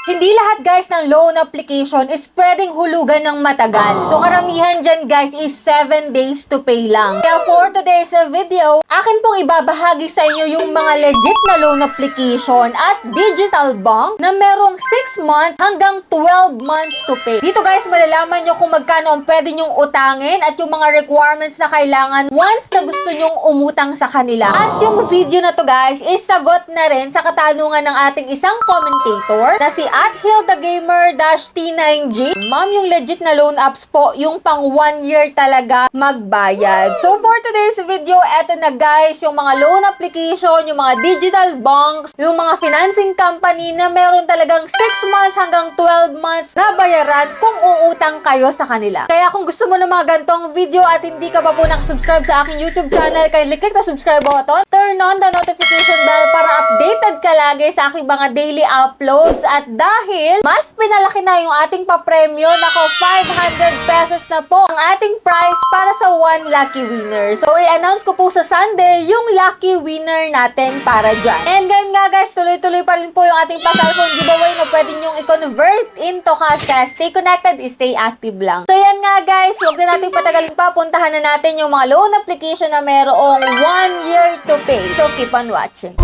Hindi lahat guys ng loan application is pwedeng hulugan ng matagal. So karamihan dyan guys is 7 days to pay lang. Kaya for today's video, akin pong ibabahagi sa inyo yung mga legit na loan application at digital bank na merong 6 months hanggang 12 months to pay. Dito guys, malalaman nyo kung magkano ang pwede nyong utangin at yung mga requirements na kailangan once na gusto nyong umutang sa kanila. At yung video na to guys is sagot na rin sa katanungan ng ating isang commentator na si @HillTheGamer-T9G. Ma'am, yung legit na loan apps po, yung pang 1 year talaga magbayad. So for today's video, eto na guys, yung mga loan application, yung mga digital banks, yung mga financing company na meron talagang 6 months hanggang 12 months na bayaran kung uutang kayo sa kanila. Kaya kung gusto mo ng mga gantong video at hindi ka pa po nakasubscribe sa aking YouTube channel, kaya click the subscribe button, turn on the notification bell para updated ka lagi sa aking mga daily uploads. At dahil mas pinalaki na yung ating papremyo, nako 500 pesos na po ang ating prize para sa 1 lucky winner. So i-announce ko po sa Sunday yung lucky winner natin para dyan. And ganun nga guys, tuloy-tuloy pa rin po yung ating pa-cellphone giveaway na pwede nyong i-convert into cash. Kaya stay connected, stay active lang. So yan nga guys, huwag na natin patagalin pa, puntahan na natin yung mga loan application na merong 1 year to pay. So keep on watching.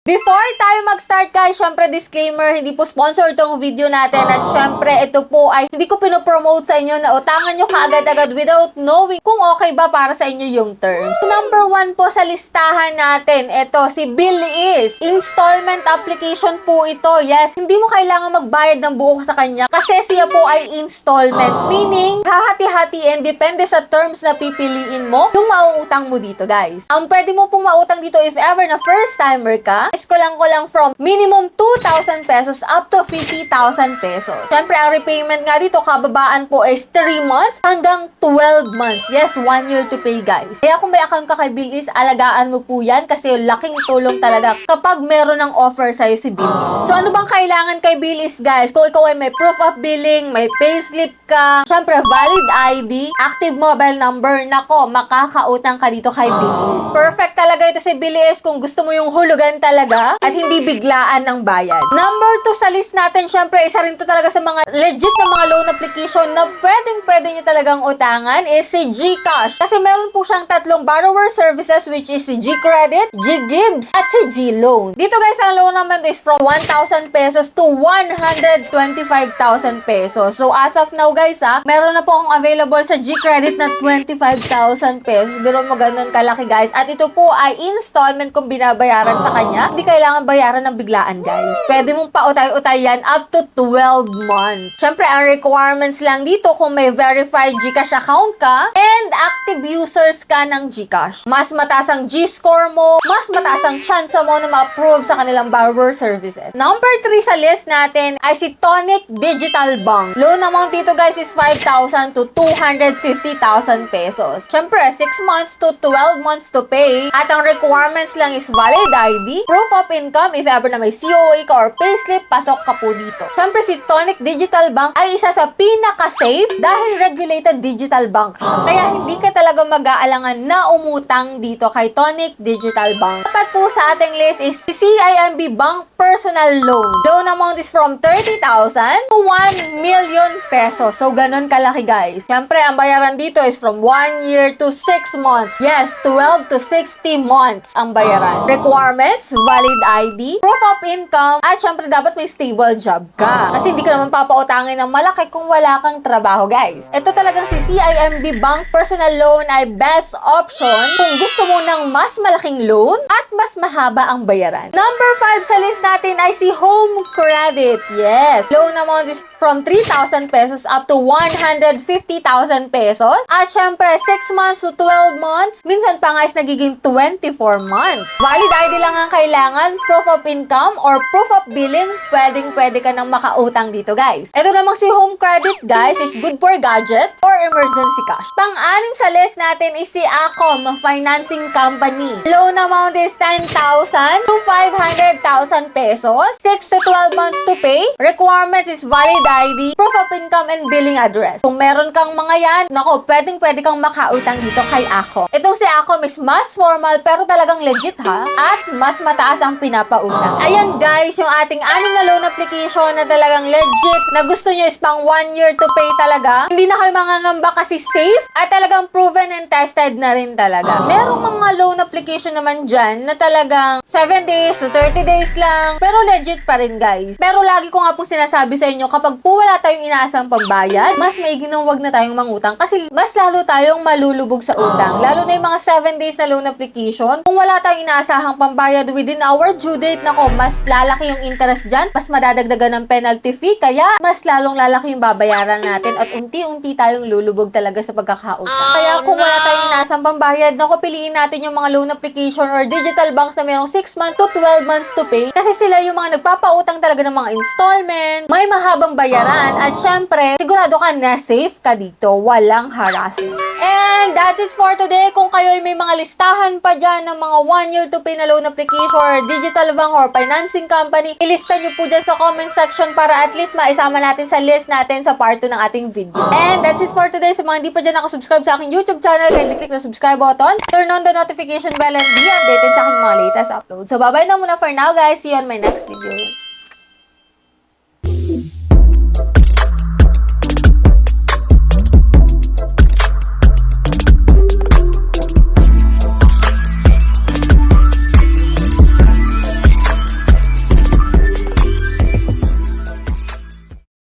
Before tayo mag-start guys, syempre disclaimer, hindi po sponsor tong video natin at syempre ito po ay hindi ko pinopromote sa inyo na utangan nyo kaagad-agad without knowing kung okay ba para sa inyo yung terms. So number 1 po sa listahan natin, ito si Bilis. Installment application po ito. Yes, hindi mo kailangan magbayad ng buo sa kanya kasi siya po ay installment. Meaning, hahati-hatiin, depende sa terms na pipiliin mo yung mauutang mo dito guys. Ang pwede mo pong mautang dito if ever na first timer ka, ko lang from minimum 2,000 pesos up to 50,000 pesos. Siyempre, ang repayment nga dito, kababaan po is 3 months hanggang 12 months. Yes, 1 year to pay, guys. Kaya kung may account ka kay Bilis, alagaan mo po yan kasi laking tulong talaga kapag meron ng offer sa'yo si Bilis. So, ano bang kailangan kay Bilis, guys? Kung ikaw ay may proof of billing, may payslip ka, siyempre, valid ID, active mobile number, nako, makakautang ka dito kay Bilis. Perfect talaga ito si Bilis kung gusto mo yung hulugan talaga at hindi biglaan ng bayad. Number 2 sa list natin, syempre, isa rin to talaga sa mga legit na mga loan application na pwede nyo talagang utangan is si GCash. Kasi meron po siyang tatlong borrower services which is si GCredit, GGives, at si GLoan. Dito guys, ang loan naman is from 1,000 pesos to 125,000 pesos. So as of now guys meron na po akong available sa GCredit na 25,000 pesos. Biro mo ganun kalaki guys. At ito po ay installment kung binabayaran sa kanya. Hindi kailangan bayaran ng biglaan, guys. Pwede mong pautay-utay yan up to 12 months. Siyempre, ang requirements lang dito kung may verified GCash account ka and active users ka ng GCash. Mas mataas ang G-score mo, mas mataas ang chance mo na ma-approve sa kanilang borrower services. Number 3 sa list natin ay si Tonic Digital Bank. Loan amount dito, guys, is 5,000 to 250,000 pesos. Siyempre, 6 months to 12 months to pay at ang requirements lang is valid ID, proof of income, if ever na may COA ka or payslip, pasok ka po dito. Siyempre, si Tonic Digital Bank ay isa sa pinaka-safe dahil regulated digital bank siya. Kaya hindi ka talaga mag-aalangan na umutang dito kay Tonic Digital Bank. Dapat po sa ating list is si CIMB Bank Personal Loan. Loan amount is from 30,000 to 1 million pesos. So, ganun kalaki guys. Siyempre, ang bayaran dito is from 1 year to 6 months. Yes, 12 to 60 months ang bayaran. Requirements, valid ID, proof of income, at syempre dapat may stable job ka. Kasi hindi ka naman papautangin ng malaki kung wala kang trabaho, guys. Ito talagang si CIMB Bank Personal Loan ay best option kung gusto mo ng mas malaking loan at mas mahaba ang bayaran. Number 5 sa list natin ay si Home Credit. Yes, loan amount is from 3,000 pesos up to 150,000 pesos. At syempre, 6 months to 12 months, minsan pa nga is nagiging 24 months. Valid ID lang ang kailangan, proof of income or proof of billing, pwede ka nang makautang dito guys. Ito namang si Home Credit guys is good for gadget or emergency cash. Pang-anim sa list natin is si Acom Financing Company. Loan amount is 10,000 to 500,000 pesos. 6 to 12 months to pay. Requirement is valid ID, proof of income, and billing address. Kung meron kang mga yan, nako, pwede kang makautang dito kay Acom. Itong si Acom is mas formal pero talagang legit ha. At mas mataas ang pinapautang. Ayan guys, yung ating 6 na loan application na talagang legit, na gusto nyo is pang 1 year to pay talaga. Hindi na kayo mangangamba kasi safe at talagang proven and tested na rin talaga. Merong mga loan application naman dyan na talagang 7 days to 30 days lang, pero legit pa rin guys. Pero lagi ko nga po sinasabi sa inyo, kapag po wala tayong inaasang pambayad, mas maigi nang wag na tayong mangutang kasi mas lalo tayong malulubog sa utang. Lalo na yung mga 7 days na loan application, kung wala tayong inaasahang pambayad within our due date, nako, mas lalaki yung interest dyan, mas madadagdagan ng penalty fee, kaya mas lalong lalaki yung babayaran natin at unti-unti tayong lulubog talaga sa pagkakautang. Kaya kung wala tayong inaasang pambayad, nako, piliin natin yung mga loan application or digital banks na merong 6 months to 12 months to pay kasi sila yung mga nagpapautang talaga ng mga installment, may mahabang bayaran, at syempre, sigurado ka na safe ka dito, walang harassment. And that's it for today. Kung kayo ay may mga listahan pa dyan ng mga 1 year to pay na loan application or digital bank or financing company, ilista nyo po dyan sa comment section para at least maisama natin sa list natin sa part 2 ng ating video. And that's it for today. Sa mga hindi pa dyan nakasubscribe sa aking YouTube channel, kindly click the subscribe button, turn on the notification bell, and be updated sa aking mga latest uploads. So bye-bye na muna for now guys. See you on my next video.